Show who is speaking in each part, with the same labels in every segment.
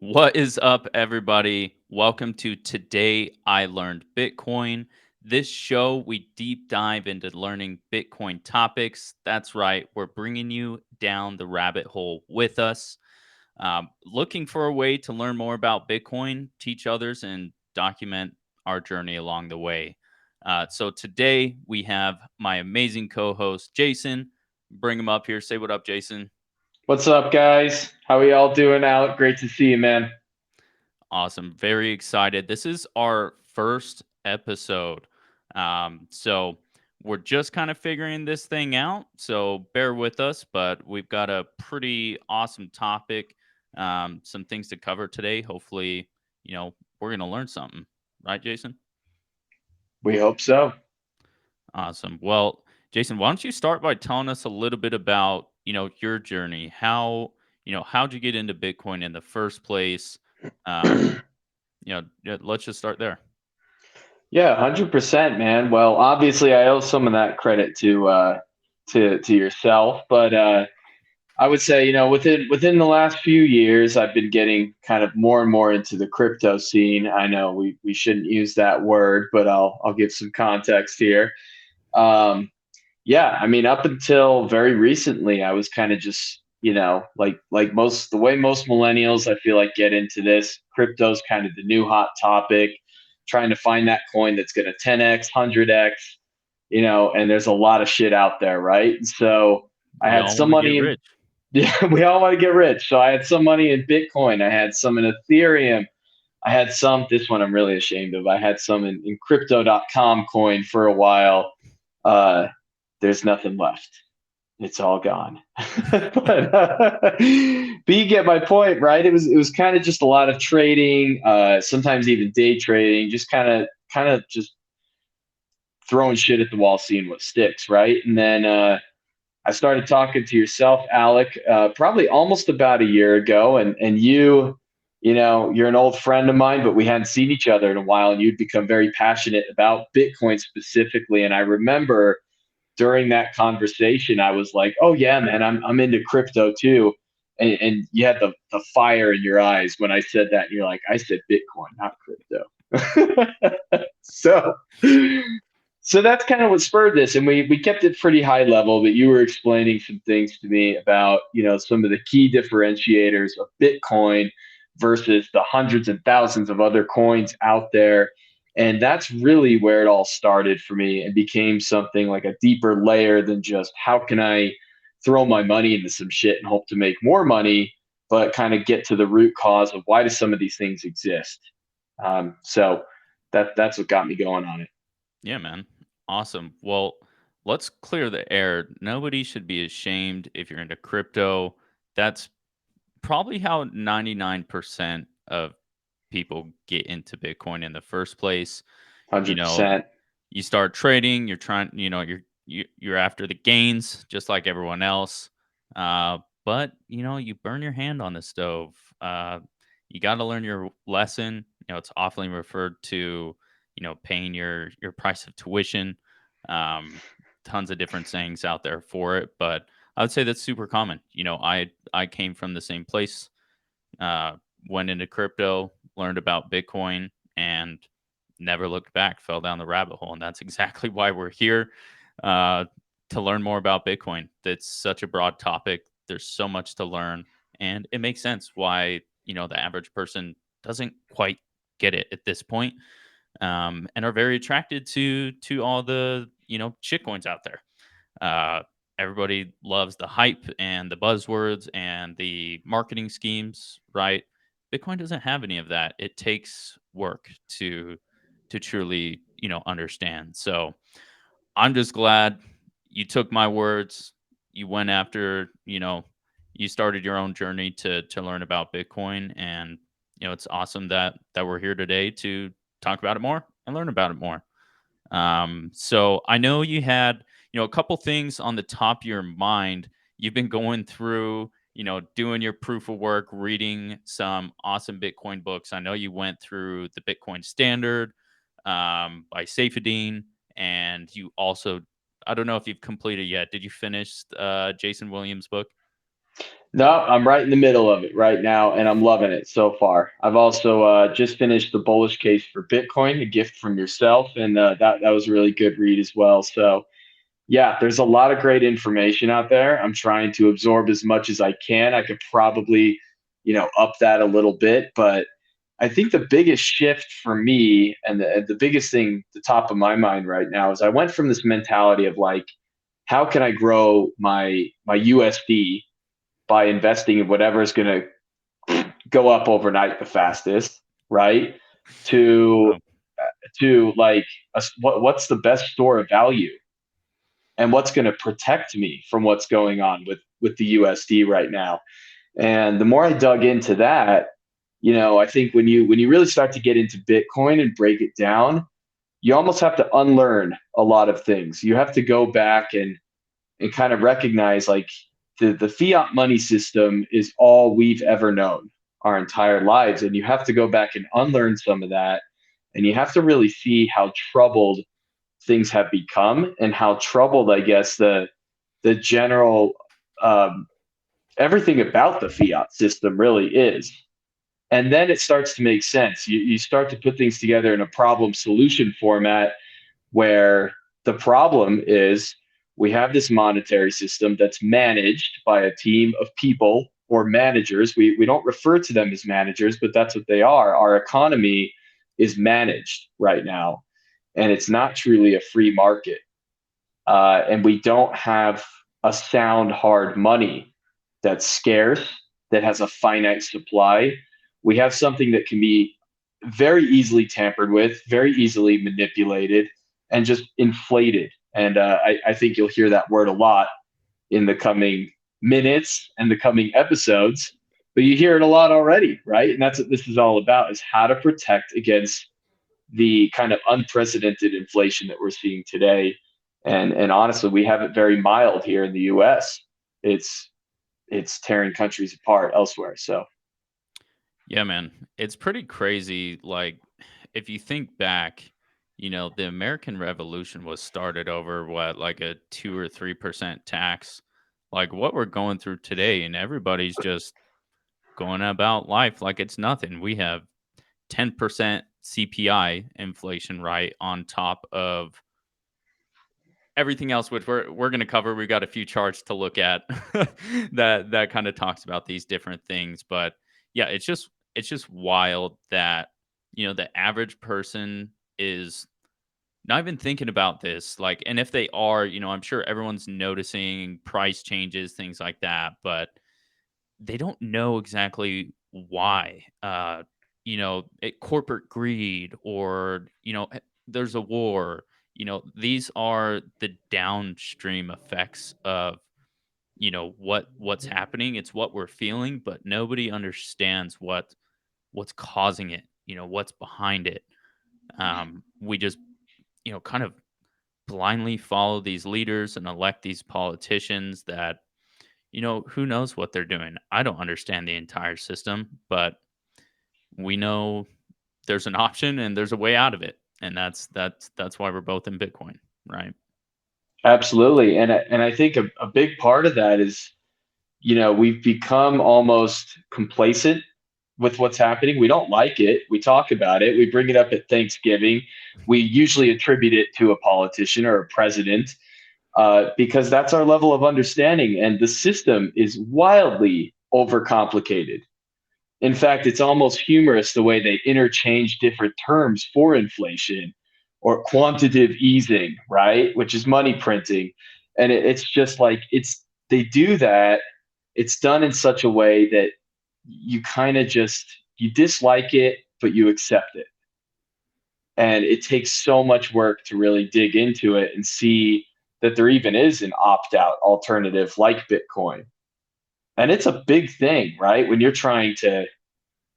Speaker 1: What is up, everybody? Welcome to Today I Learned Bitcoin. This show, we deep dive into learning Bitcoin topics. That's right, we're bringing you down the rabbit hole with us. Looking for a way to learn more about Bitcoin, teach others, and document our journey along the way. So today we have my amazing co host, Jason. Bring him up here. Say what up, Jason.
Speaker 2: What's up, guys? How are y'all doing, Alec? Great to see you, man.
Speaker 1: Awesome. Very excited. This is our first episode. So we're just kind of figuring this thing out. So bear with us, but we've got a pretty awesome topic, some things to cover today. Hopefully, we're going to learn something. Right, Jason?
Speaker 2: We hope so.
Speaker 1: Awesome. Well, Jason, why don't you start by telling us a little bit about, your journey? How'd you get into Bitcoin in the first place? Um, yeah, let's just start there.
Speaker 2: Yeah, 100%, man. Well, obviously, I owe some of that credit to yourself, but I would say, within the last few years, I've been getting kind of more and more into the crypto scene. I know we shouldn't use that word, but I'll give some context here. Um, yeah, I mean, up until very recently, I was kind of just, like most the way most millennials, I feel like get into this. Crypto's kind of the new hot topic, trying to find that coin that's going to 10x, 100x, and there's a lot of shit out there, right? So I
Speaker 1: We
Speaker 2: had
Speaker 1: all
Speaker 2: some
Speaker 1: want to get
Speaker 2: money in,
Speaker 1: rich.
Speaker 2: yeah, we all want to get rich. So I had some money in Bitcoin, I had some in Ethereum, I had some, this one I'm really ashamed of. I had some in crypto.com coin for a while. Uh, there's nothing left. It's all gone. But you get my point, right? It was kind of just a lot of trading, sometimes even day trading, just kind of just throwing shit at the wall, seeing what sticks, right? And then I started talking to yourself, Alec, probably almost about a year ago, and you're an old friend of mine, but we hadn't seen each other in a while, and you'd become very passionate about Bitcoin specifically. And I remember during that conversation, I was like, "Oh yeah, man, I'm into crypto too." And you had the fire in your eyes when I said that. And you're like, "I said Bitcoin, not crypto." so so that's kind of what spurred this, and we kept it pretty high level. But you were explaining some things to me about some of the key differentiators of Bitcoin versus the hundreds and thousands of other coins out there, and that's really where it all started for me and became something like a deeper layer than just how can I throw my money into some shit and hope to make more money, but kind of get to the root cause of why do some of these things exist. So that's what got me going on it.
Speaker 1: Yeah, man. Awesome. Well, let's clear the air. Nobody should be ashamed if you're into crypto. That's probably how 99% of people get into Bitcoin in the first place. You know,
Speaker 2: 100%.
Speaker 1: you start trading, you're trying, you're after the gains just like everyone else. But you burn your hand on the stove. You got to learn your lesson. It's often referred to, paying your price of tuition. Um, Tons of different sayings out there for it, but I would say that's super common. I came from the same place, uh, went into crypto, learned about Bitcoin, and never looked back, fell down the rabbit hole. And that's exactly why we're here, uh, to learn more about Bitcoin. That's such a broad topic. There's so much to learn. And it makes sense why, the average person doesn't quite get it at this point, and are very attracted to all the, shitcoins out there. Uh, Everybody loves the hype and the buzzwords and the marketing schemes, right? Bitcoin doesn't have any of that. It takes work to truly, understand. So I'm just glad you took my words. You went after, you started your own journey to learn about Bitcoin, and it's awesome that we're here today to talk about it more and learn about it more. So I know you had, a couple things on the top of your mind. You've been going through, doing your proof of work, reading some awesome Bitcoin books. I know you went through the Bitcoin Standard, by Saifedean, and you also, I don't know if you've completed yet. Did you finish Jason Williams' book?
Speaker 2: No, I'm right in the middle of it right now, and I'm loving it so far. I've also just finished the bullish case for Bitcoin, a gift from yourself, and that was a really good read as well. So yeah, there's a lot of great information out there. I'm trying to absorb as much as I can. I could probably, up that a little bit, but I think the biggest shift for me and the biggest thing, the top of my mind right now, is I went from this mentality of like, how can I grow my USD by investing in whatever is going to go up overnight the fastest, right? To
Speaker 1: Oh,
Speaker 2: like, what's the best store of value and what's going to protect me from what's going on with the USD right now. And the more I dug into that, I think when you really start to get into Bitcoin and break it down, you almost have to unlearn a lot of things. You have to go back and kind of recognize like the fiat money system is all we've ever known our entire lives. And you have to go back and unlearn some of that. And you have to really see how troubled things have become and how troubled, I guess, the general um, everything about the fiat system really is. And then it starts to make sense. You start to put things together in a problem solution format where the problem is we have this monetary system that's managed by a team of people or managers. We don't refer to them as managers, but that's what they are. Our economy is managed right now, and it's not truly a free market. And we don't have a sound hard money that's scarce, that has a finite supply. We have something that can be very easily tampered with, very easily manipulated, and just inflated. And I think you'll hear that word a lot in the coming minutes and the coming episodes. But you hear it a lot already, right? And that's what this is all about: is how to protect against the kind of unprecedented inflation that we're seeing today. And honestly, we have it very mild here in the U.S. It's it's tearing countries apart elsewhere. So
Speaker 1: yeah, man. It's pretty crazy. Like, if you think back, the American Revolution was started over what, like a 2 or 3% tax. Like what we're going through today, and everybody's just going about life like it's nothing. We have 10% CPI inflation, right, on top of everything else, which we're going to cover. We've got a few charts to look at that kind of talks about these different things. But yeah, it's just wild that the average person is not even thinking about this. Like, and if they are, I'm sure everyone's noticing price changes, things like that, but they don't know exactly why. Corporate greed, or there's a war. These are the downstream effects of what's happening. It's what we're feeling, but nobody understands what's causing it. What's behind it. We just kind of blindly follow these leaders and elect these politicians that who knows what they're doing. I don't understand the entire system, but we know there's an option and there's a way out of it. And that's why we're both in Bitcoin, right?
Speaker 2: absolutely, and I think a big part of that is we've become almost complacent with what's happening. We don't like it. We talk about it. We bring it up at Thanksgiving. We usually attribute it to a politician or a president because that's our level of understanding. And the system is wildly overcomplicated. In fact, it's almost humorous the way they interchange different terms for inflation or quantitative easing, right? Which is money printing. And it's just like they do that. It's done in such a way that you kind of just you dislike it, but you accept it. And it takes so much work to really dig into it and see that there even is an opt-out alternative like Bitcoin. And it's a big thing, right? When you're trying to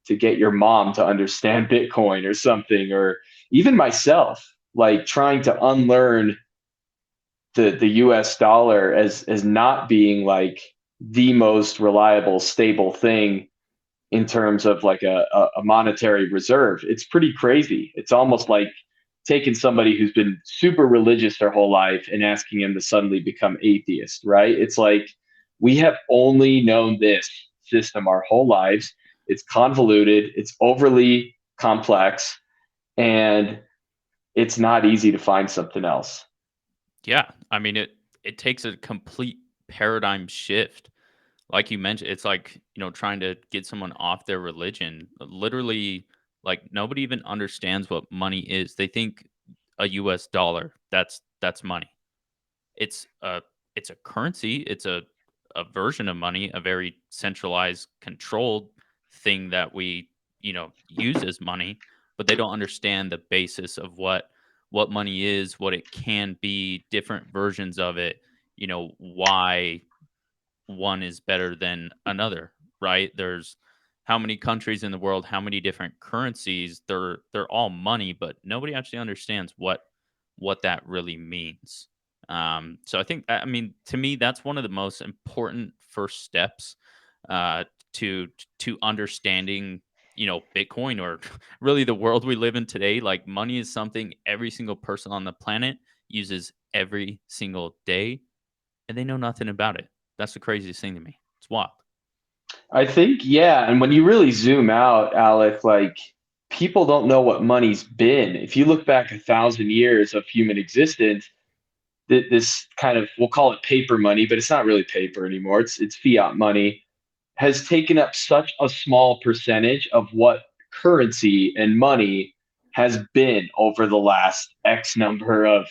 Speaker 2: get your mom to understand Bitcoin or something, or even myself, like trying to unlearn the US dollar as not being like the most reliable, stable thing in terms of like a monetary reserve. It's pretty crazy. It's almost like taking somebody who's been super religious their whole life and asking him to suddenly become atheist, right? It's like We have only known this system our whole lives. It's convoluted, it's overly complex, and it's not easy to find something else.
Speaker 1: Yeah, I mean it takes a complete paradigm shift. Like you mentioned, it's like, trying to get someone off their religion. Literally, like nobody even understands what money is. They think a US dollar, that's money. It's a currency, it's a version of money, a very centralized, controlled thing that we, use as money, but they don't understand the basis of what money is, what it can be, different versions of it, why one is better than another, right? There's how many countries in the world, how many different currencies, they're all money, but nobody actually understands what that really means. So I think I mean to me that's one of the most important first steps uh, to to understanding Bitcoin or really the world we live in today. Like money is something every single person on the planet uses every single day, and they know nothing about it. That's the craziest thing to me. It's wild.
Speaker 2: I think, yeah. And when you really zoom out, Alec, like people don't know what money's been. If you look back 1,000 years of human existence, this kind of, we'll call it paper money, but it's not really paper anymore. It's fiat money, has taken up such a small percentage of what currency and money has been over the last X number of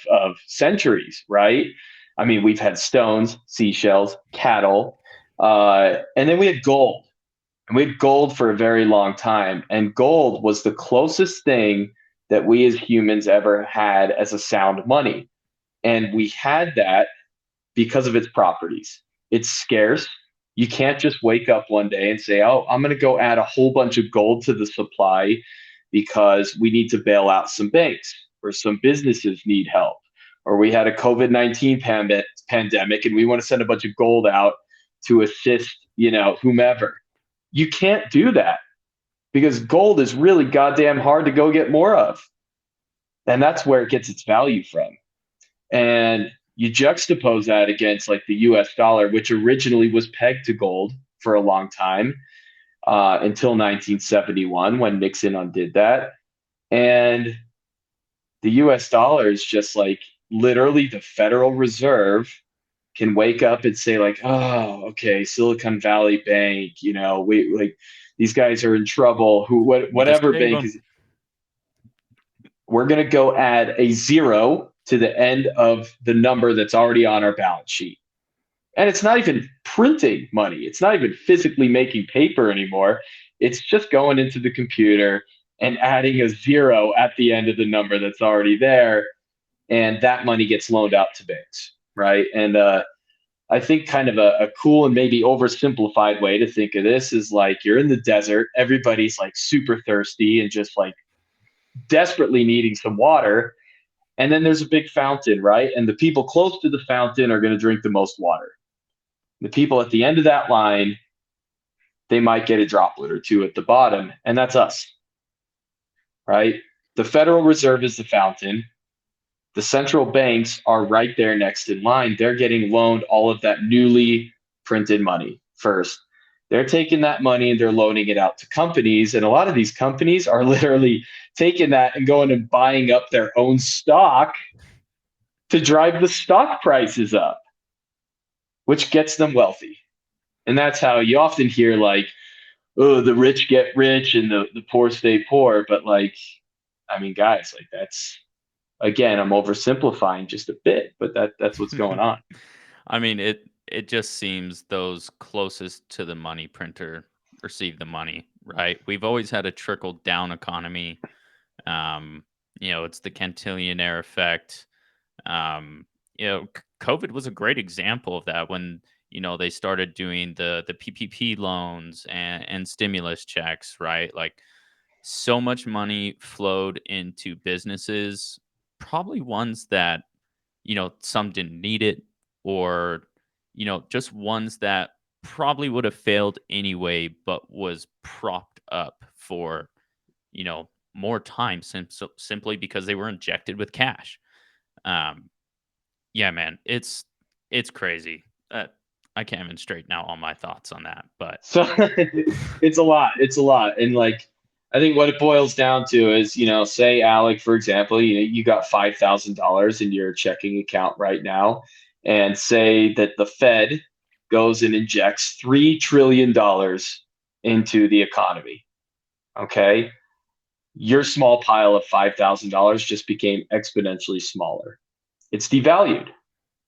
Speaker 2: centuries, right? I mean, we've had stones, seashells, cattle, and then we had gold. And we had gold for a very long time. And gold was the closest thing that we as humans ever had as a sound money. And we had that because of its properties. It's scarce. You can't just wake up one day and say, oh, I'm going to go add a whole bunch of gold to the supply because we need to bail out some banks or some businesses need help. Or we had a COVID-19 pandemic and we want to send a bunch of gold out to assist, whomever. You can't do that because gold is really goddamn hard to go get more of. And that's where it gets its value from. And you juxtapose that against like the US dollar, which originally was pegged to gold for a long time until 1971 when Nixon undid that. And the US dollar is just like literally the Federal Reserve can wake up and say, like, oh, okay, Silicon Valley Bank, we like these guys are in trouble.
Speaker 1: Need to
Speaker 2: Whatever
Speaker 1: save
Speaker 2: bank
Speaker 1: them.
Speaker 2: is, we're going to go add a zero to the end of the number that's already on our balance sheet. And it's not even printing money. It's not even physically making paper anymore. It's just going into the computer and adding a zero at the end of the number that's already there. And that money gets loaned out to banks, right? And I think kind of a cool and maybe oversimplified way to think of this is like you're in the desert, everybody's like super thirsty and just like desperately needing some water. And then there's a big fountain, right? And the people close to the fountain are going to drink the most water. The people at the end of that line, they might get a droplet or two at the bottom, and that's us, right? The Federal Reserve is the fountain. The central banks are right there next in line. They're getting loaned all of that newly printed money first. They're taking that money and they're loaning it out to companies. And a lot of these companies are literally taking that and going and buying up their own stock to drive the stock prices up, which gets them wealthy. And that's how you often hear like, oh, the rich get rich and the poor stay poor. But like, I mean, guys, like that's again, I'm oversimplifying just a bit, but that's what's going on.
Speaker 1: I mean, it just seems those closest to the money printer receive the money, right? We've always had a trickle down economy. Um, it's the cantillionaire effect. Um, COVID was a great example of that when they started doing the PPP loans and stimulus checks, right? Like so much money flowed into businesses, probably ones that some didn't need it, or, just ones that probably would have failed anyway, but was propped up for, more time simply because they were injected with cash. Um, yeah, man, it's crazy. I can't even straighten out all my thoughts on that, but
Speaker 2: So it's a lot. It's a lot. And like, I think what it boils down to is, say Alec, for example, you got $5,000 in your checking account right now, and say that the Fed goes and injects $3 trillion into the economy. Okay. Your small pile of $5,000 just became exponentially smaller. It's devalued.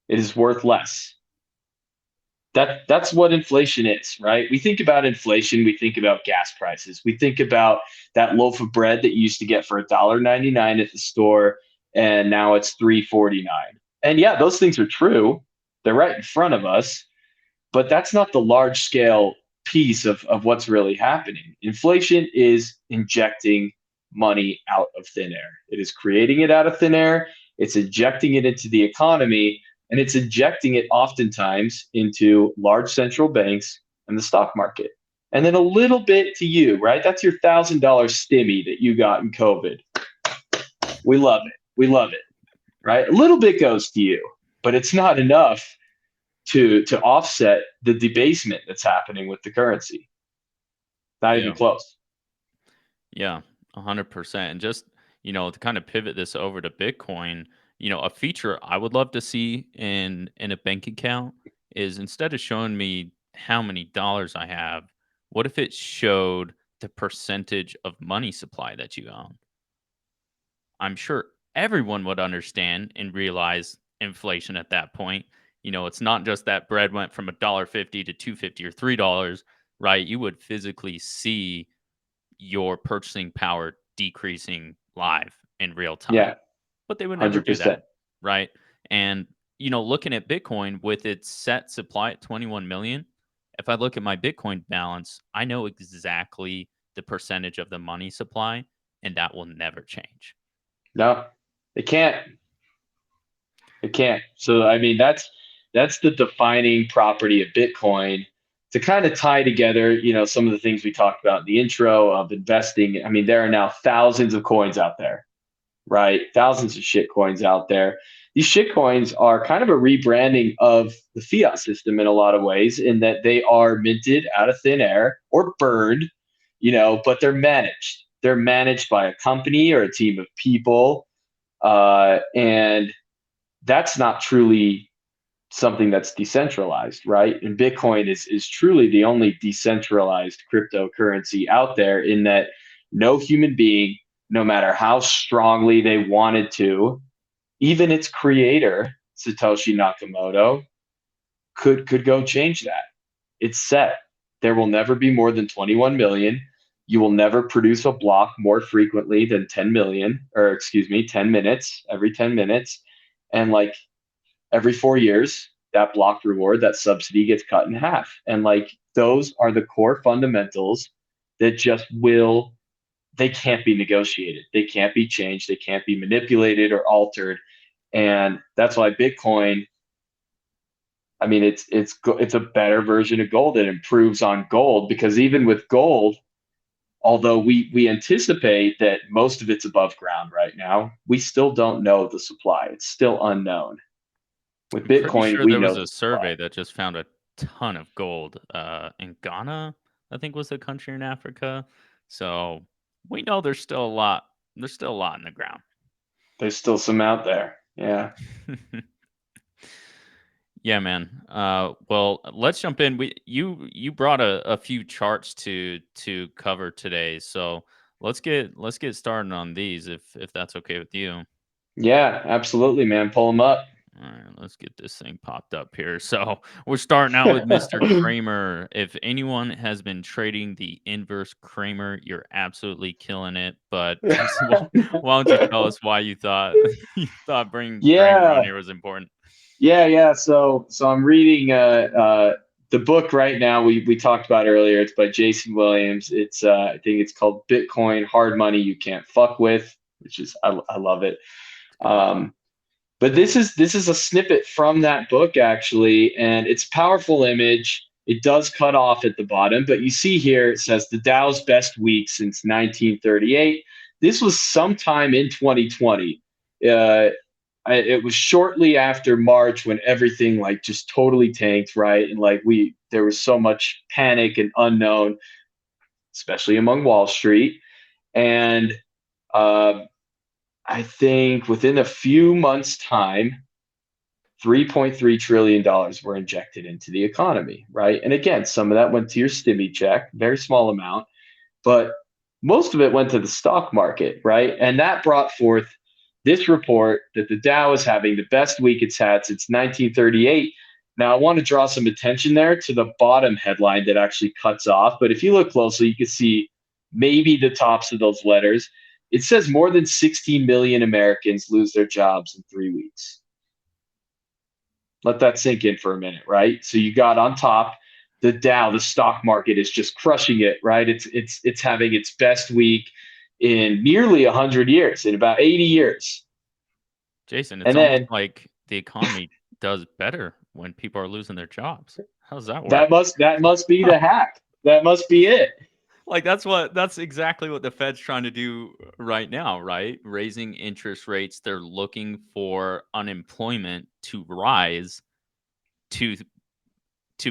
Speaker 2: It is worth less. That's what inflation is, right? We think about inflation, we think about gas prices, we think about that loaf of bread that you used to get for $1.99 at the store, and now it's $3.49. And yeah, those things are true. They're right in front of us, but that's not the large scale piece of what's really happening. Inflation is injecting money out of thin air. It is creating it out of thin air. It's injecting it into the economy, and it's injecting it oftentimes into large central banks and the stock market. And then a little bit to you, right? That's your $1,000 stimmy that you got in COVID. We love it. We love it, right? A little bit goes to you, but it's not enough to offset the debasement that's happening with the currency. Not even
Speaker 1: yeah.
Speaker 2: close.
Speaker 1: Yeah, 100%. And just, to kind of pivot this over to Bitcoin, a feature I would love to see in a bank account is instead of showing me how many dollars I have, what if it showed the percentage of money supply that you own? I'm sure everyone would understand and realize inflation at that point. It's not just that bread went from $1.50 to 2.50 or $3, right? You would physically see your purchasing power decreasing live in real time.
Speaker 2: Yeah,
Speaker 1: But they would never do that,
Speaker 2: 100%.
Speaker 1: right? And looking at Bitcoin with its set supply at 21 million, if I look at my Bitcoin balance, I know exactly the percentage of the money supply, and that will never change.
Speaker 2: No, it can't. It can't. So I mean, that's the defining property of Bitcoin. To kind of tie together, some of the things we talked about in the intro of investing. I mean, there are now thousands of coins out there, right? Thousands of shit coins out there. These shit coins are kind of a rebranding of the fiat system in a lot of ways, in that they are minted out of thin air or burned, but they're managed. They're managed by a company or a team of people. And that's not truly something that's decentralized, right? And Bitcoin is truly the only decentralized cryptocurrency out there, in that no human being, no matter how strongly they wanted to, even its creator, Satoshi Nakamoto, could go change that. It's set. There will never be more than 21 million. You will never produce a block more frequently than 10 million, or excuse me, 10 minutes, every 10 minutes. And like every 4 years, that block reward, that subsidy gets cut in half. And like those are the core fundamentals that just they can't be negotiated. They can't be changed. They can't be manipulated or altered. And that's why Bitcoin, I mean, it's a better version of gold. It improves on gold, because even with gold, although we anticipate that most of it's above ground right now, we still don't know the supply. It's still unknown. With
Speaker 1: I'm pretty
Speaker 2: Bitcoin,
Speaker 1: sure
Speaker 2: we
Speaker 1: there
Speaker 2: know
Speaker 1: was
Speaker 2: the
Speaker 1: a
Speaker 2: supply.
Speaker 1: survey that just found a ton of gold in Ghana, I think was the country in Africa. So we know there's still a lot. There's still a lot in the ground.
Speaker 2: There's still some out there. Yeah.
Speaker 1: Yeah, man. Well, let's jump in. You brought a few charts to cover today, so let's get started on these if that's okay with you.
Speaker 2: Yeah, absolutely, man. Pull them up.
Speaker 1: All right, let's get this thing popped up here. So we're starting out with Mr. Kramer. If anyone has been trading the inverse Kramer, you're absolutely killing it. But Jason, why don't you tell us why you thought you thought bringing Kramer on
Speaker 2: Yeah.
Speaker 1: here was important?
Speaker 2: Yeah. So I'm reading the book right now we talked about earlier. It's by Jason Williams. It's I think it's called Bitcoin Hard Money You Can't Fuck With, which is I love it.
Speaker 1: Good book.
Speaker 2: Um, but this is a snippet from that book, actually, and it's a powerful image. It does cut off at the bottom, but you see here it says the Dow's best week since 1938. This was sometime in 2020. it was shortly after March when everything like just totally tanked, right? And like there was so much panic and unknown, especially among Wall Street. And uh, I think within a few months' time, $3.3 trillion were injected into the economy, right? And again, some of that went to your stimmy check, very small amount, but most of it went to the stock market, right? And that brought forth this report that the Dow is having the best week it's had since 1938. Now, I want to draw some attention there to the bottom headline that actually cuts off. But if you look closely, you can see maybe the tops of those letters. It says more than 16 million Americans lose their jobs in 3 weeks. Let that sink in for a minute, right? So you got on top the Dow, the stock market is just crushing it, right? It's having its best week in nearly 100 years, in about 80 years.
Speaker 1: Jason, it's
Speaker 2: And
Speaker 1: almost
Speaker 2: then
Speaker 1: like the economy does better when people are losing their jobs. How does that work?
Speaker 2: that must be the hack. That must be it.
Speaker 1: Like that's exactly what the Fed's trying to do right now, right? Raising interest rates. They're looking for unemployment to rise to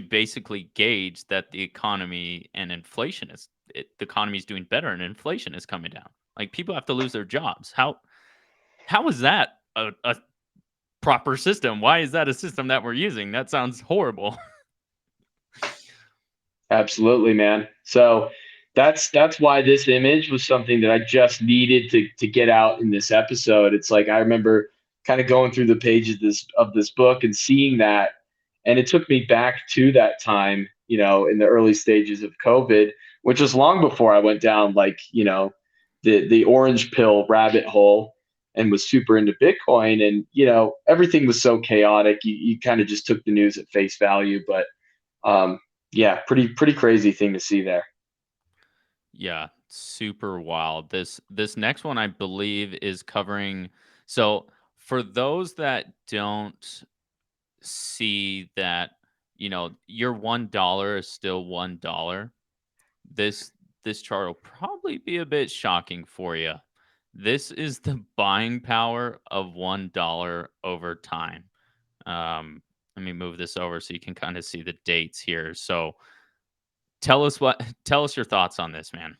Speaker 1: basically gauge that the economy and inflation the economy is doing better and inflation is coming down. Like people have to lose their jobs. How is that a proper system? Why is that a system that we're using? That sounds horrible.
Speaker 2: Absolutely, man. So that's why this image was something that I just needed to get out in this episode. It's like I remember kind of going through the pages of this book and seeing that, and it took me back to that time, in the early stages of COVID, which was long before I went down like, the orange pill rabbit hole and was super into Bitcoin. And, everything was so chaotic. You kind of just took the news at face value. But um, yeah, pretty crazy thing to see there.
Speaker 1: Yeah, super wild. This next one I believe is covering, so for those that don't see that, your $1 is still $1. This this chart will probably be a bit shocking for you. This is the buying power of $1 over time. Let me move this over so you can kind of see the dates here. So tell us your thoughts on this, man.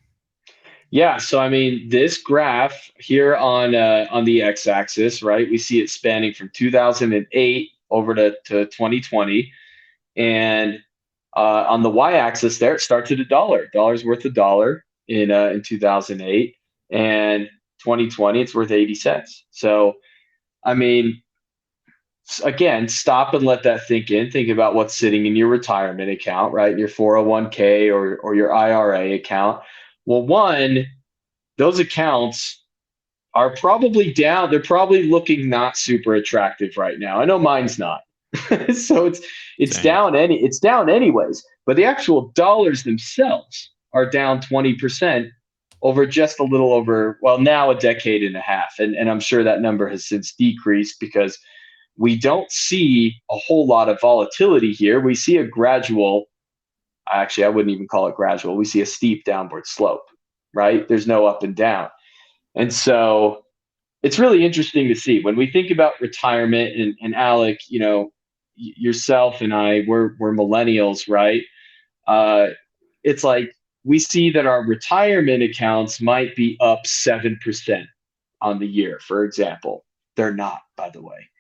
Speaker 2: Yeah, so I mean, this graph here on the x-axis, right? We see it spanning from 2008 over to 2020, and on the y-axis there, it starts at a dollar. Dollar's worth a dollar in 2008, and 2020 it's worth 80 cents. So I mean, again, stop and let that think in. Think about what's sitting in your retirement account, right? Your 401k or your IRA account. Well, one, those accounts are probably down. They're probably looking not super attractive right now. I know mine's not. So it's
Speaker 1: Same.
Speaker 2: down it's down anyways. But the actual dollars themselves are down 20% over just a little over, well, now a decade and a half. And I'm sure that number has since decreased because we don't see a whole lot of volatility here. We see a gradual, actually, I wouldn't even call it gradual. We see a steep downward slope, right? There's no up and down. And so it's really interesting to see when we think about retirement and Alec, yourself and I, we're millennials, right? Uh, it's like we see that our retirement accounts might be up 7% on the year, for example. They're not, by the way.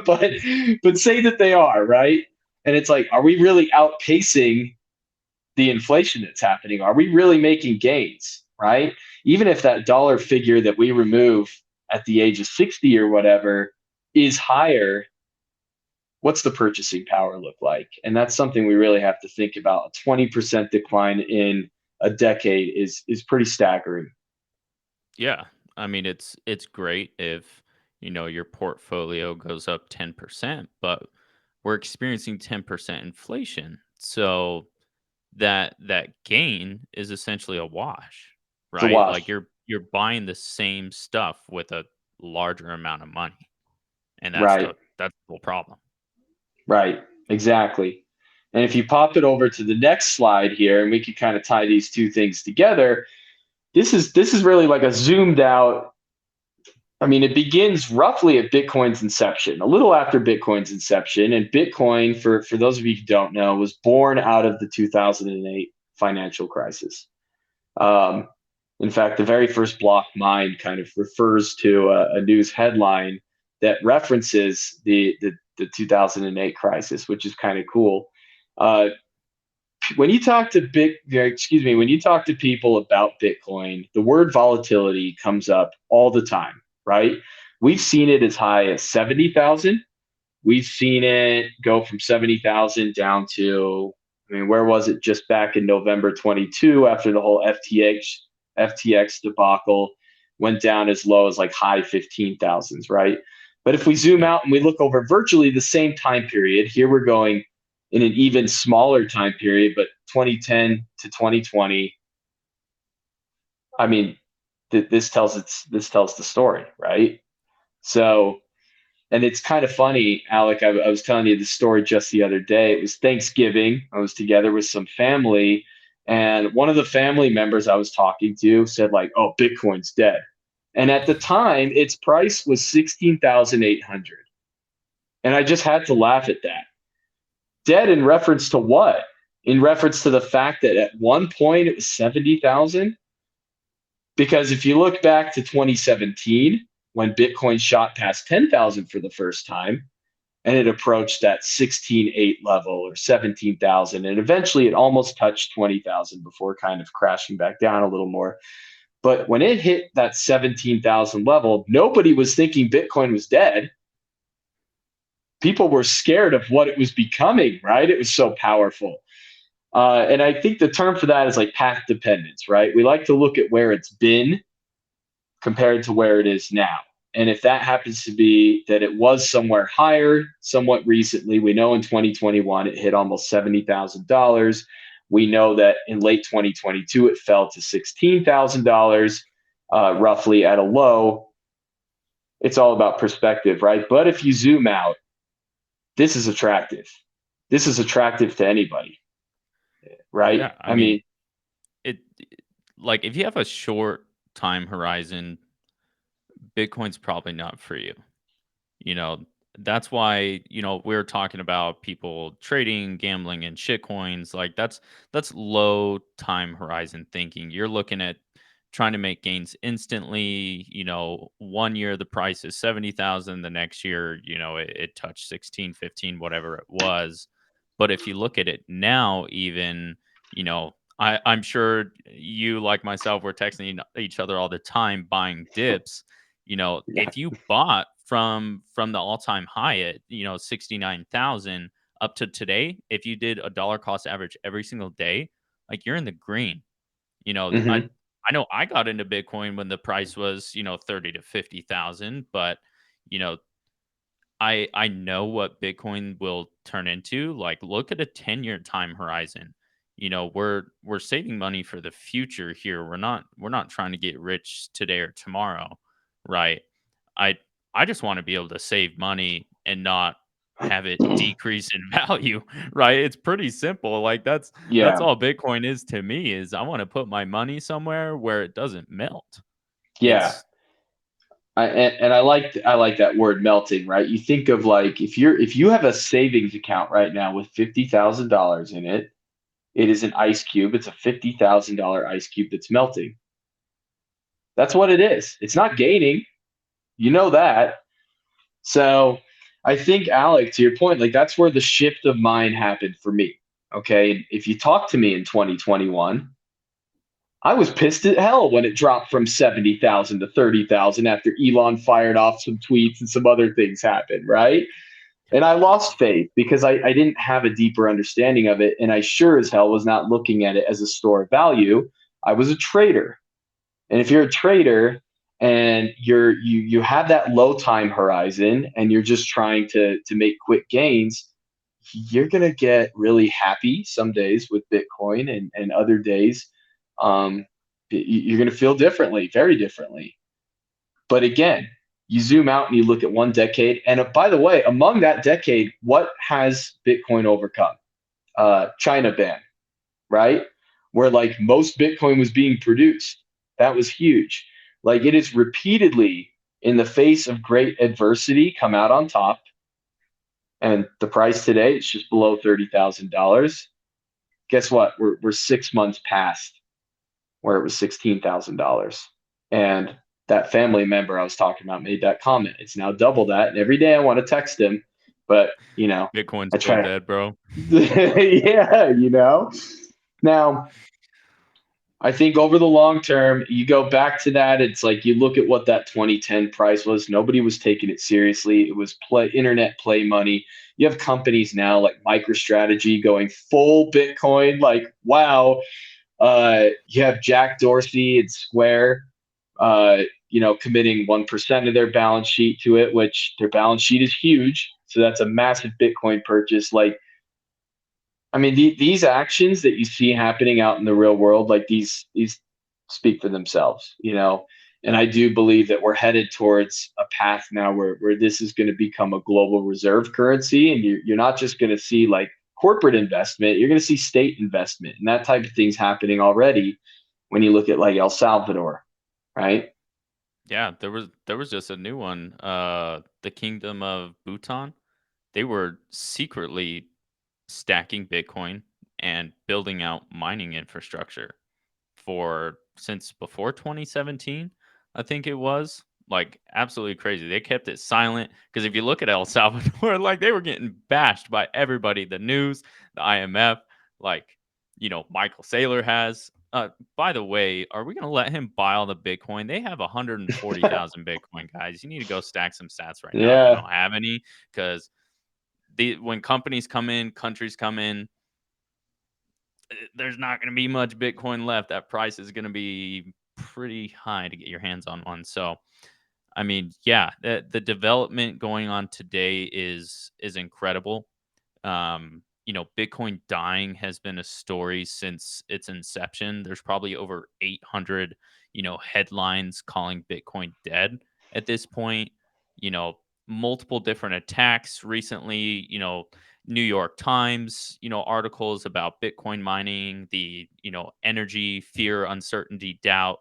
Speaker 2: but but say that they are, right? And it's like, are we really outpacing the inflation that's happening? Are we really making gains, right? Even if that dollar figure that we remove at the age of 60 or whatever is higher, what's the purchasing power look like? And that's something we really have to think about. A 20% decline in a decade is pretty staggering.
Speaker 1: Yeah. I mean, it's great if, your portfolio goes up 10%, but we're experiencing 10% inflation. So that gain is essentially a wash,
Speaker 2: It's a
Speaker 1: right? Like
Speaker 2: wash.
Speaker 1: you're buying the same stuff with a larger amount of money. And
Speaker 2: Right,
Speaker 1: that's the whole problem.
Speaker 2: right, exactly. And if you pop it over to the next slide here, and we can kind of tie these two things together, this is really like a zoomed out I mean, it begins roughly at Bitcoin's inception, a little after Bitcoin's inception. And Bitcoin, for those of you who don't know, was born out of the 2008 financial crisis. Um, in fact, the very first block mine kind of refers to a news headline that references the 2008 crisis, which is kind of cool. Uh, when you talk to when you talk to people about Bitcoin, the word volatility comes up all the time, right? We've seen it as high as 70,000. We've seen it go from 70,000 down to, I mean, where was it just back in November 22 after the whole FTX debacle went down as low as like high 15,000s, right? But if we zoom
Speaker 1: Yeah.
Speaker 2: out and we look over virtually the same time period, here we're going in an even smaller time period, but 2010 to 2020. I mean, this tells the story, right? So, and it's kind of funny, Alec. I was telling you the story just the other day. It was Thanksgiving. I was together with some family, and one of the family members I was talking to said, like, "Oh, Bitcoin's dead." And at the time, its price was 16,800, and I just had to laugh at that. Dead in reference to what? In reference to the fact that at one point it was 70,000. Because if you look back to 2017, when Bitcoin shot past 10,000 for the first time, and it approached that 16.8 level or 17,000, and eventually it almost touched 20,000 before kind of crashing back down a little more. But when it hit that 17,000 level, nobody was thinking Bitcoin was dead. People were scared of what it was becoming, right? It was so powerful. And I think the term for that is like path dependence, right? We like to look at where it's been compared to where it is now. And if that happens to be that it was somewhere higher somewhat recently, we know in 2021 it hit almost $70,000. We know that in late 2022 it fell to $16,000, roughly at a low. It's all about perspective, right? But if you zoom out, this is attractive. This is attractive to anybody, right?
Speaker 1: Yeah, I
Speaker 2: I
Speaker 1: mean,
Speaker 2: mean,
Speaker 1: it like, if you have a short time horizon, Bitcoin's probably not for you. You know, that's why, we're talking about people trading, gambling, and shit coins. Like that's low time horizon thinking. You're looking at trying to make gains instantly. 1 year the price is 70,000, the next year, it touched 16, 15, whatever it was. But if you look at it now, even, I'm sure you, like myself, we're texting each other all the time buying dips.
Speaker 2: yeah.
Speaker 1: If you bought from the all-time high at, 69,000 up to today, if you did a dollar cost average every single day, like, you're in the green. You know, I
Speaker 2: Mm-hmm.
Speaker 1: I know I got into Bitcoin when the price was, 30 to 50,000, but, you know, I know what Bitcoin will turn into. Like, look at a 10-year time horizon. We're saving money for the future here. We're not trying to get rich today or tomorrow, right? I I just want to be able to save money and not have it decrease in value, right? It's pretty simple. Like, that's
Speaker 2: Yeah.
Speaker 1: all Bitcoin is to me, is I want to put my money somewhere where it doesn't melt.
Speaker 2: Yeah.
Speaker 1: It's
Speaker 2: And I like that word melting, right? You think of like if you have a savings account right now with $50,000 in it, it is an ice cube. It's a $50,000 ice cube that's melting. That's what it is. It's not gaining. You know that. So I think, Alec, to your point, like that's where the shift of mind happened for me. Okay. If you talk to me in 2021, I was pissed at hell when it dropped from 70,000 to 30,000 after Elon fired off some tweets and some other things happened, right? And I lost faith because I didn't have a deeper understanding of it. And I sure as hell was not looking at it as a store of value. I was a trader. And if you're a trader and you have that low time horizon and you're just trying to make quick gains, you're gonna get really happy some days with Bitcoin and other days um, you're gonna feel differently, very differently. But again, you zoom out and you look at one decade. And by the way, among that decade, what has Bitcoin overcome? China ban, right? Where like most Bitcoin was being produced. That was huge. Like it is repeatedly in the face of great adversity, come out on top. And the price today is just below $30,000. Guess what? We're 6 months past where it was $16,000. And that family member I was talking about made that comment. It's now double that. And every day I want to text him, but
Speaker 1: Bitcoin's
Speaker 2: I
Speaker 1: so
Speaker 2: try.
Speaker 1: dead, bro.
Speaker 2: Yeah. Now, I think over the long term, you go back to that. It's like you look at what that 2010 price was. Nobody was taking it seriously. It was internet play money. You have companies now like MicroStrategy going full Bitcoin. Like, wow. You have Jack Dorsey and Square, committing 1% of their balance sheet to it, which their balance sheet is huge. So that's a massive Bitcoin purchase. Like, I mean, these actions that you see happening out in the real world, like these speak for themselves. And I do believe that we're headed towards a path now where this is going to become a global reserve currency, and you're not just going to see like corporate investment, you're going to see state investment, and that type of thing's happening already when you look at like El Salvador, right?
Speaker 1: Yeah, there was just a new one. The Kingdom of Bhutan. They were secretly stacking Bitcoin and building out mining infrastructure for since before 2017, I think it was. Like absolutely crazy. They kept it silent because if you look at El Salvador, like they were getting bashed by everybody, the news, the IMF, like Michael Saylor has. By the way, are we going to let him buy all the Bitcoin? They have 140,000 Bitcoin, guys. You need to go stack some sats right now if you
Speaker 2: Yeah,
Speaker 1: don't have any, because when companies come in, countries come in, there's not going to be much Bitcoin left. That price is going to be pretty high to get your hands on one. So, I mean, yeah, the development going on today is incredible. Bitcoin dying has been a story since its inception. There's probably over 800, headlines calling Bitcoin dead at this point. You know, multiple different attacks recently, New York Times, articles about Bitcoin mining, the, energy, fear, uncertainty, doubt.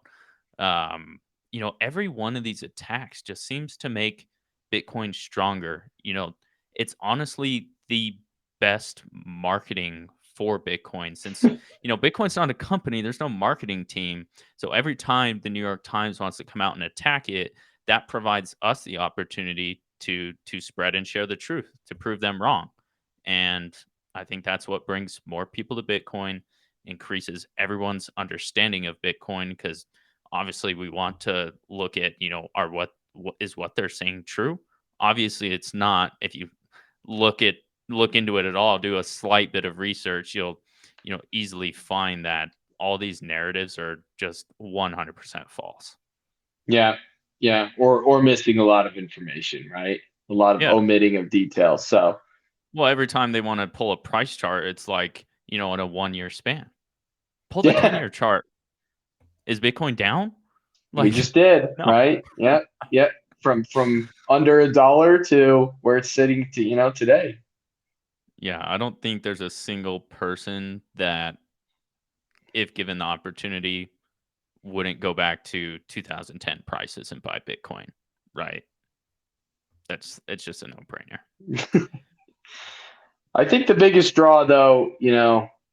Speaker 1: Every one of these attacks just seems to make Bitcoin stronger. It's honestly the best marketing for Bitcoin since, Bitcoin's not a company, there's no marketing team. So every time the New York Times wants to come out and attack it, that provides us the opportunity to spread and share the truth, to prove them wrong. And I think that's what brings more people to Bitcoin, increases everyone's understanding of Bitcoin because obviously we want to look at, are what is what they're saying true? Obviously it's not. If you look at look into it at all, do a slight bit of research, you'll easily find that all these narratives are just 100% false.
Speaker 2: yeah, yeah. Or missing a lot of information, right? A lot of
Speaker 1: Yeah.
Speaker 2: omitting of details. So
Speaker 1: Well, every time they want to pull a price chart, it's like, in a 1 year span. Pull the
Speaker 2: yeah,
Speaker 1: 10-year chart. Is Bitcoin down?
Speaker 2: we
Speaker 1: Like,
Speaker 2: just did,
Speaker 1: no.
Speaker 2: right? Yep, yep. From under a dollar to where it's sitting to today.
Speaker 1: Yeah, I don't think there's a single person that, if given the opportunity, wouldn't go back to 2010 prices and buy Bitcoin, right? It's just a no-brainer.
Speaker 2: I think the biggest draw, though,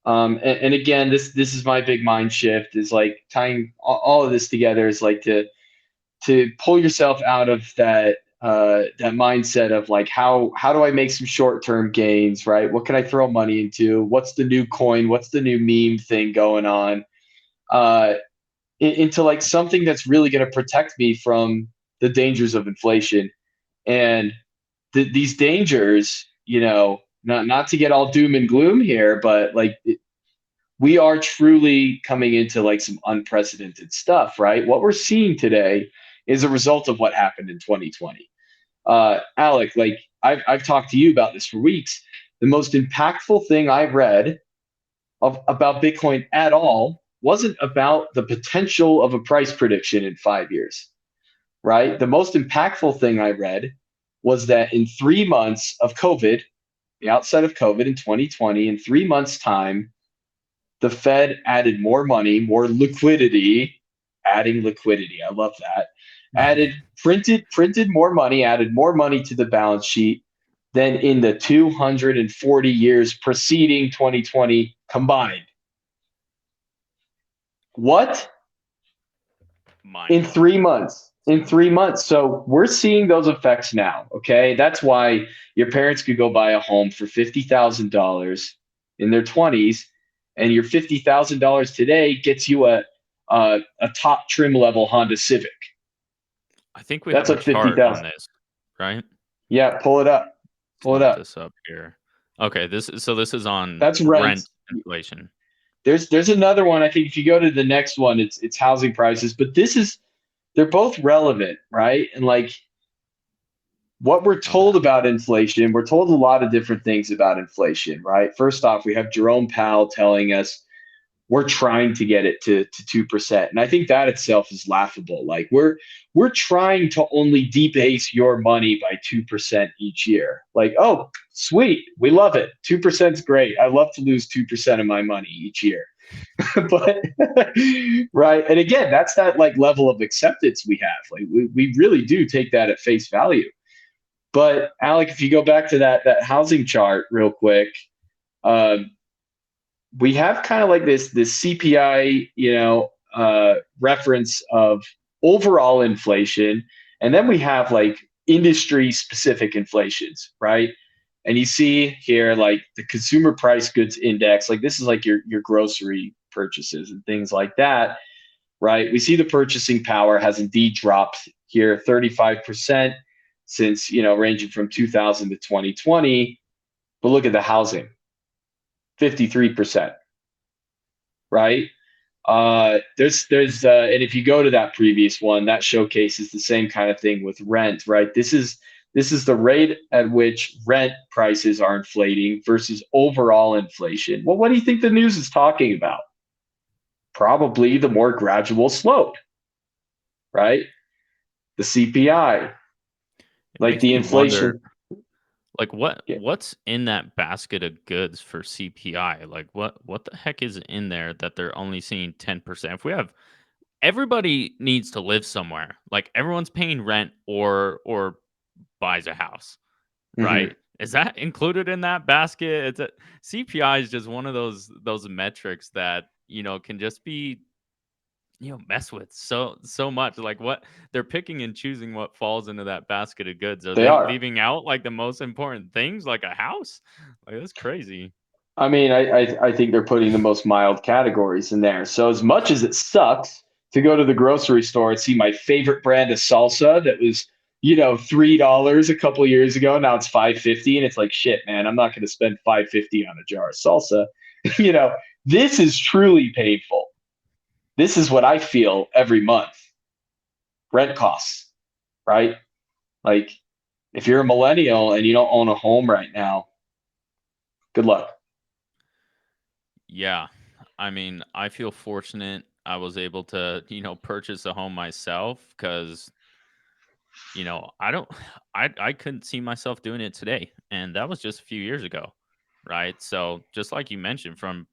Speaker 2: and again, this is my big mind shift is like tying all of this together is like to pull yourself out of that mindset of like how do I make some short term gains, right? What can I throw money into? What's the new coin? What's the new meme thing going on? Uh, into like something that's really going to protect me from the dangers of inflation and these dangers. Not to get all doom and gloom here, but like we are truly coming into like some unprecedented stuff, right? What we're seeing today is a result of what happened in 2020. Alec, like I've talked to you about this for weeks. The most impactful thing I read about Bitcoin at all wasn't about the potential of a price prediction in 5 years, right? The most impactful thing I read was that in 3 months of COVID, the outset of COVID in 2020, in 3 months' time, the Fed added more money, more liquidity adding liquidity. I love that. Added printed more money, added more money to the balance sheet than in the 240 years preceding 2020 combined. What?
Speaker 1: Mind
Speaker 2: In
Speaker 1: blowing.
Speaker 2: 3 months. In 3 months. So we're seeing those effects now. Okay. That's why your parents could go buy a home for $50,000 in their 20s, and your $50,000 today gets you a top trim level Honda Civic.
Speaker 1: I think we
Speaker 2: That's
Speaker 1: have a
Speaker 2: like
Speaker 1: chart on
Speaker 2: 50,000.
Speaker 1: this, right?
Speaker 2: Yeah. Pull it up.
Speaker 1: Let's
Speaker 2: Pull it
Speaker 1: look
Speaker 2: up.
Speaker 1: this up here. Okay, this is on
Speaker 2: That's rent.
Speaker 1: rent inflation.
Speaker 2: There's another one. I think if you go to the next one, it's housing prices, but they're both relevant, right? And like what we're
Speaker 1: Okay.
Speaker 2: told about inflation, we're told a lot of different things about inflation, right? First off, we have Jerome Powell telling us we're trying to get it to 2%. And I think that itself is laughable. Like we're trying to only debase your money by 2% each year. Like, oh, sweet. We love it. 2% is great. I love to lose 2% of my money each year. But right. And again, that's that like level of acceptance we have. Like we really do take that at face value. But Alec, if you go back to that housing chart real quick, um, we have kind of like this CPI, reference of overall inflation, and then we have like industry specific inflations, right? And you see here like the consumer price goods index, like this is like your grocery purchases and things like that, right? We see the purchasing power has indeed dropped here 35% since, ranging from 2000 to 2020. But look at the housing, 53%, right? And if you go to that previous one, that showcases the same kind of thing with rent, right? This is the rate at which rent prices are inflating versus overall inflation. Well, what do you think the news is talking about? Probably the more gradual slope, right? The CPI,
Speaker 1: It
Speaker 2: like
Speaker 1: makes
Speaker 2: the
Speaker 1: me wonder,
Speaker 2: inflation.
Speaker 1: like
Speaker 2: Yeah.
Speaker 1: what's in that basket of goods for CPI? Like what the heck is in there that they're only seeing 10%? If we have everybody needs to live somewhere. Like everyone's paying rent or buys a house,
Speaker 2: Mhm.
Speaker 1: right? Is that included in that basket? CPI is just one of those metrics that, can just be, mess with so much. Like what they're picking and choosing what falls into that basket of goods. Are
Speaker 2: They
Speaker 1: they
Speaker 2: are.
Speaker 1: leaving out like the most important things like a house? Like that's crazy.
Speaker 2: I mean, I think they're putting the most mild categories in there. So as much as it sucks to go to the grocery store and see my favorite brand of salsa that was, $3 a couple years ago, now it's 5.50, and it's like shit, man. I'm not going to spend 5.50 on a jar of salsa. you know, this is truly painful. This is what I feel every month. Rent costs, right? Like if you're a millennial and you don't own a home right now, good luck.
Speaker 1: Yeah. I mean, I feel fortunate I was able to, purchase a home myself because I don't I couldn't see myself doing it today, and that was just a few years ago, right? So, just like you mentioned from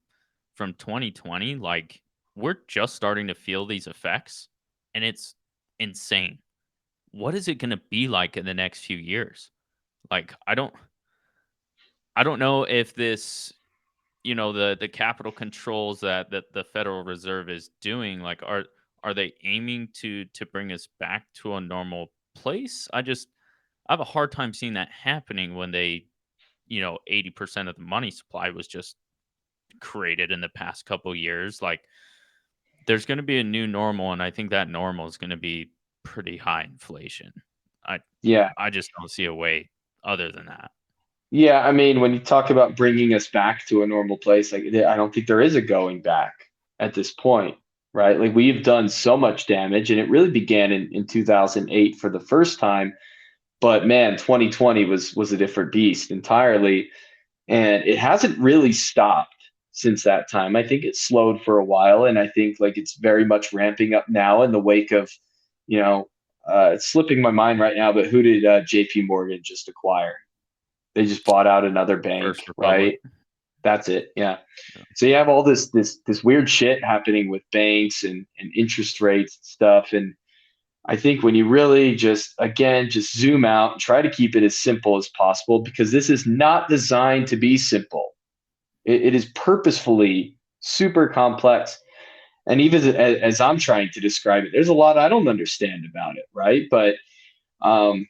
Speaker 1: 2020, like we're just starting to feel these effects, and it's insane. What is it going to be like in the next few years? Like I don't know if this, the capital controls that the Federal Reserve is doing, like are they aiming to bring us back to a normal place? I have a hard time seeing that happening when 80% of the money supply was just created in the past couple years. Like there's going to be a new normal, and I think that normal is going to be pretty high inflation. I
Speaker 2: Yeah.
Speaker 1: I just don't see a way other than that.
Speaker 2: Yeah, I mean, when you talk about bringing us back to a normal place, like I don't think there is a going back at this point, right? Like we've done so much damage, and it really began in 2008 for the first time. But man, 2020 was a different beast entirely, and it hasn't really stopped since that time. I think it slowed for a while, and I think like it's very much ramping up now in the wake of, you know, it's slipping my mind right now, but who did JP Morgan just acquire? They just bought out another bank,
Speaker 1: First Republic.
Speaker 2: right? That's it. Yeah.
Speaker 1: Yeah.
Speaker 2: So you have all this weird shit happening with banks and interest rates and stuff. And I think when you really just again just zoom out and try to keep it as simple as possible, because this is not designed to be simple. It is purposefully super complex. And even as I'm trying to describe it, there's a lot I don't understand about it, right? But um,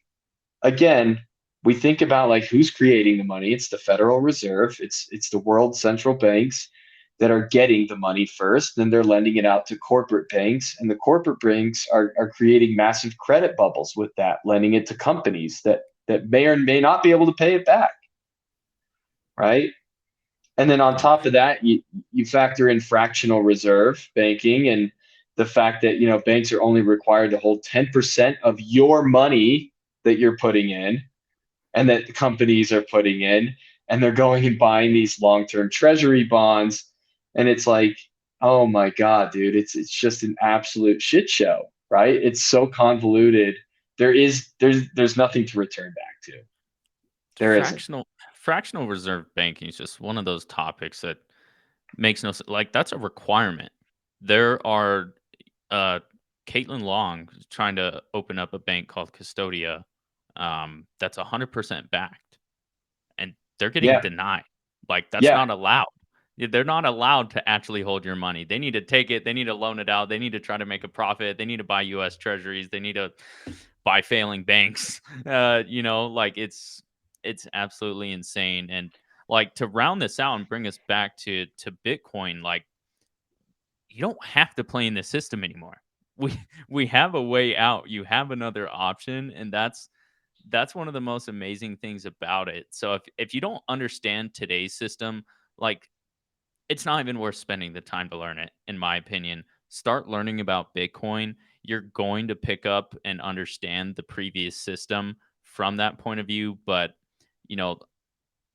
Speaker 2: again, we think about like who's creating the money. It's the Federal Reserve. It's the world central banks that are getting the money first. Then they're lending it out to corporate banks, and the corporate banks are creating massive credit bubbles with that, lending it to companies that may or may not be able to pay it back, right? And then on
Speaker 1: Yeah.
Speaker 2: top of that, you factor in fractional reserve banking and the fact that banks are only required to hold 10% of your money that you're putting in and that the companies are putting in, and they're going and buying these long-term treasury bonds. And it's like, oh my God, dude, it's just an absolute shit show, right? It's so convoluted. There's nothing to return back to. There isn't.
Speaker 1: Fractional reserve banking is just one of those topics that makes no sense. Like that's a requirement. There are uh Caitlin Long is trying to open up a bank called Custodia, that's 100% backed, and they're getting
Speaker 2: Yeah.
Speaker 1: denied. Like that's
Speaker 2: Yeah.
Speaker 1: not allowed. They're not allowed to actually hold your money. They need to take it. They need to loan it out. They need to try to make a profit. They need to buy U.S. Treasuries. They need to buy failing banks. Like it's absolutely insane. And like to round this out and bring us back to Bitcoin, like you don't have to play in the system anymore. We we have a way out. You have another option, and that's one of the most amazing things about it. So if you don't understand today's system, like it's not even worth spending the time to learn it, in my opinion. Start learning about Bitcoin. You're going to pick up and understand the previous system from that point of view, but you know,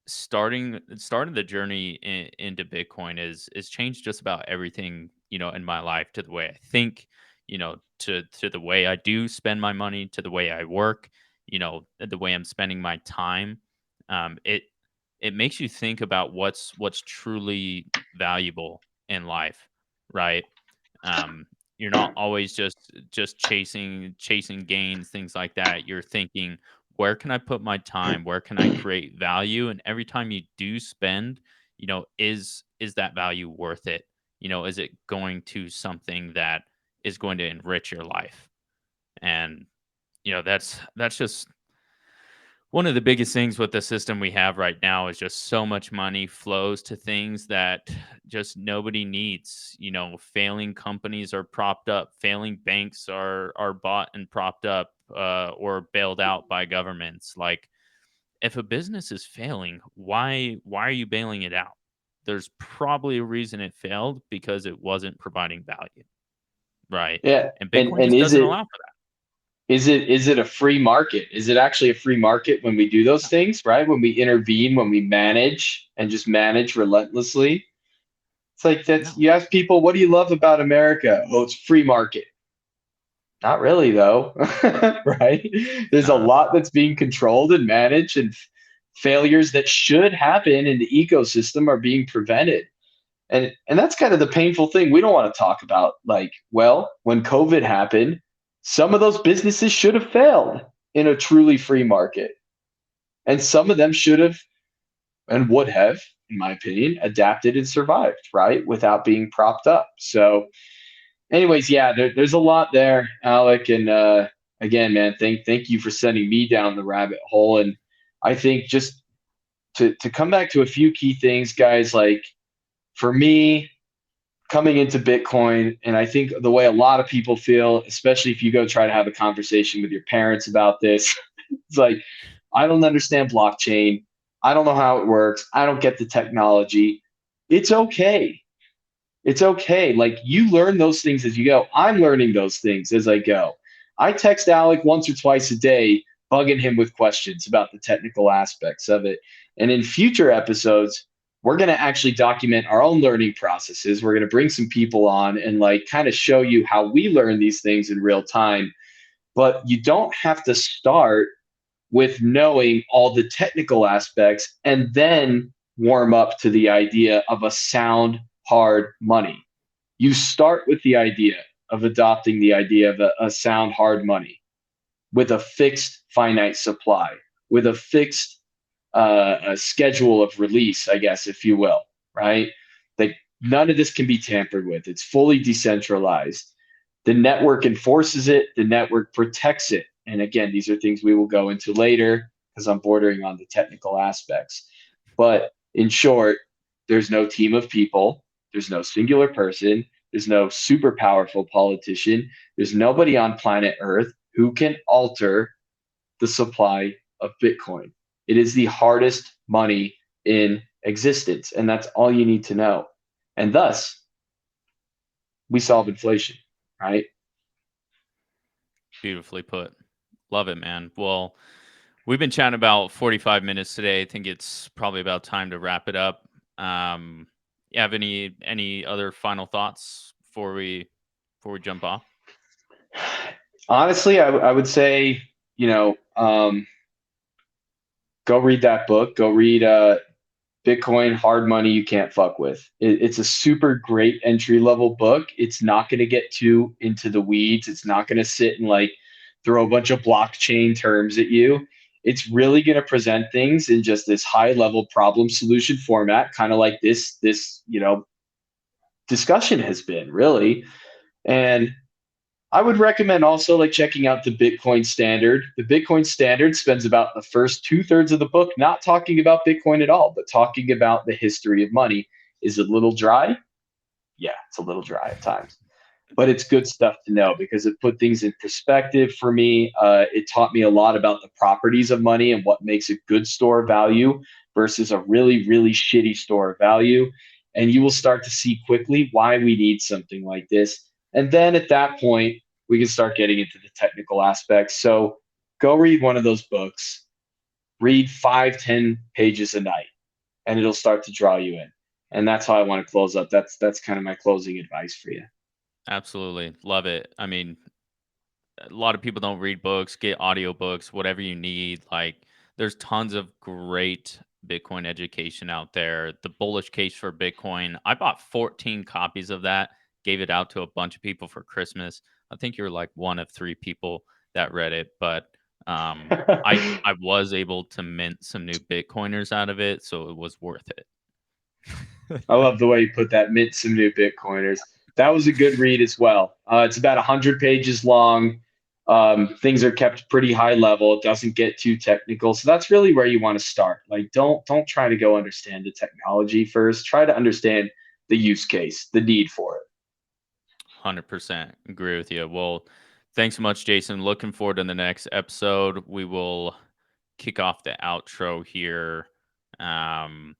Speaker 1: starting the journey into Bitcoin is changed just about everything, in my life, to the way I think, to the way I do spend my money, to the way I work, the way I'm spending my time. It makes you think about what's truly valuable in life, right? Um, you're not always just chasing gains, things like that. You're thinking, where can I put my time? Where can I create value? And every time you do spend, is that value worth it? Is it going to something that is going to enrich your life? And that's just one of the biggest things with the system we have right now is just so much money flows to things that just nobody needs. Failing companies are propped up, failing banks are bought and propped up, or bailed out by governments. Like if a business is failing, why are you bailing it out? There's probably a reason it failed because it wasn't providing value, right?
Speaker 2: Yeah.
Speaker 1: And
Speaker 2: And
Speaker 1: Bitcoin
Speaker 2: and
Speaker 1: just
Speaker 2: is
Speaker 1: doesn't
Speaker 2: it
Speaker 1: allow for
Speaker 2: is it a free market? Is it actually a free market when we do those
Speaker 1: that.
Speaker 2: things, right? When we intervene, when we manage and just manage relentlessly? It's like
Speaker 1: No,
Speaker 2: that's
Speaker 1: no,
Speaker 2: you ask people, what do you love about America? Oh, it's free market. Not really though, right? There's a
Speaker 1: no.
Speaker 2: lot that's being controlled and managed, and failures that should happen in the ecosystem are being prevented. And that's kind of the painful thing. We don't want to talk about, like, well, when COVID happened, some of those businesses should have failed in a truly free market, and some of them should have and would have, in my opinion, adapted and survived, right, without being propped up. So anyways, yeah, there's a lot there, Alec. And again, man, thank you for sending me down the rabbit hole. And I think just to come back to a few key things, guys, like for me, coming into Bitcoin, and I think the way a lot of people feel, especially if you go try to have a conversation with your parents about this, it's like, I don't understand blockchain. I don't know how it works. I don't get the technology. It's okay. It's okay. Like you learn those things as you go. I'm learning those things as I go. I text Alec once or twice a day, bugging him with questions about the technical aspects of it. And in future episodes, we're going to actually document our own learning processes. We're going to bring some people on and like kind of show you how we learn these things in real time. But you don't have to start with knowing all the technical aspects and then warm up to the idea of a sound, hard money. You start with the idea of adopting the idea of a sound, hard money with a fixed finite supply, with a fixed a schedule of release, I guess, if you will, right? Like none of this can be tampered with. It's fully decentralized. The network enforces it, the network protects it. And again, these are things we will go into later because I'm bordering on the technical aspects. But in short, there's no team of people, there's no singular person, there's no super powerful politician, there's nobody on planet Earth who can alter the supply of Bitcoin. It is the hardest money in existence, and that's all you need to know. And thus, we solve inflation, right?
Speaker 1: Beautifully put. Love it, man. Well, we've been chatting about 45 minutes today. I think it's probably about time to wrap it up. You have any other final thoughts before we jump off?
Speaker 2: Honestly, I would say, you know, go read that book. Go read Bitcoin Hard Money You Can't Fuck With. It's a super great entry level book. It's not going to get too into the weeds. It's not going to sit and like throw a bunch of blockchain terms at you. It's really going to present things in just this high level problem solution format, kind of like this discussion has been really. And I would recommend also like checking out the Bitcoin Standard. The Bitcoin Standard spends about the first two-thirds of the book not talking about Bitcoin at all, but talking about the history of money. Is it a little dry? Yeah, it's a little dry at times, but it's good stuff to know because it put things in perspective for me. It taught me a lot about the properties of money and what makes a good store of value versus a really, really shitty store of value. And you will start to see quickly why we need something like this. And then at that point, we can start getting into the technical aspects. So go read one of those books, read 5, 10 pages a night, and it'll start to draw you in. And that's how I want to close up. That's kind of my closing advice for you.
Speaker 1: Absolutely. Love it. I mean, a lot of people don't read books, get audiobooks, whatever you need. Like there's tons of great Bitcoin education out there. The bullish case for Bitcoin. I bought 14 copies of that, gave it out to a bunch of people for Christmas. I think you're like one of three people that read it, but I was able to mint some new Bitcoiners out of it, so it was worth it.
Speaker 2: I love the way you put that. Mint some new Bitcoiners. That was a good read as well. It's about 100 pages long. Things are kept pretty high level. It doesn't get too technical, so that's really where you want to start. Like, don't try to go understand the technology first. Try to understand the use case, the need for it.
Speaker 1: 100% agree with you. Well, thanks so much, Jason. Looking forward to the next episode. We will kick off the outro here. Um,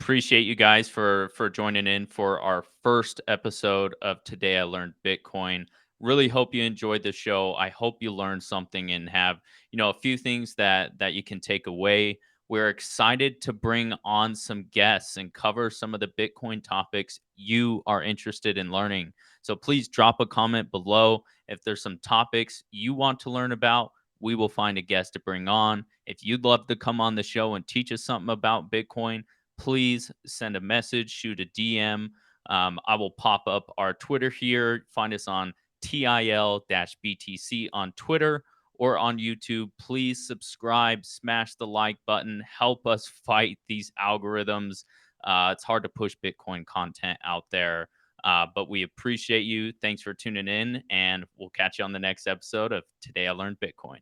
Speaker 1: Appreciate you guys for joining in for our first episode of Today I Learned Bitcoin. Really hope you enjoyed the show. I hope you learned something and have, a few things that you can take away. We're excited to bring on some guests and cover some of the Bitcoin topics you are interested in learning. So please drop a comment below if there's some topics you want to learn about. We will find a guest to bring on. If you'd love to come on the show and teach us something about Bitcoin, please send a message, shoot a DM. I will pop up our Twitter here. Find us on TIL-BTC on Twitter or on YouTube. Please subscribe, smash the like button, help us fight these algorithms. It's hard to push Bitcoin content out there, but we appreciate you. Thanks for tuning in, and we'll catch you on the next episode of Today I Learned Bitcoin.